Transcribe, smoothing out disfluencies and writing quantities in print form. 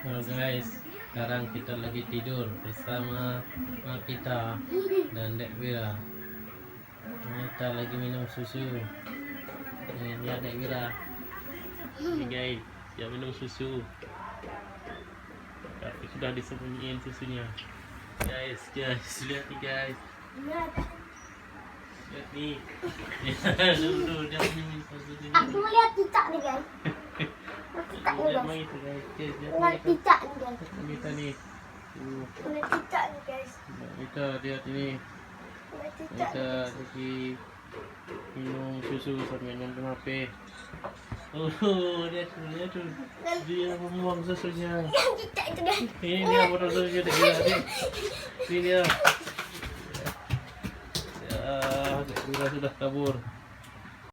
Halo guys, sekarang kita lagi tidur bersama Makita dan Dek Wira. Kita lagi minum susu. Ini dia Dek Wira. Ini guys, dia minum susu. Tapi sudah disembunyiin susunya. Guys, lihat nih guys. Lihat nih. Dulu dia minum susunya. Aku melihat cicak nih guys. Cicak nih Lihat guys. mah itu guys. Melihat cicak nih guys. Kita nih. Melihat cicak nih guys. Kita lihat ini. Melihat cicak. Kita lagi minum susu sambil nonton HP. Oh, dia tuh. Dia membuang susunya. Yang cicak itu guys. Ini dia botol susunya dia. Ini dia. Ya, dia sudah kabur.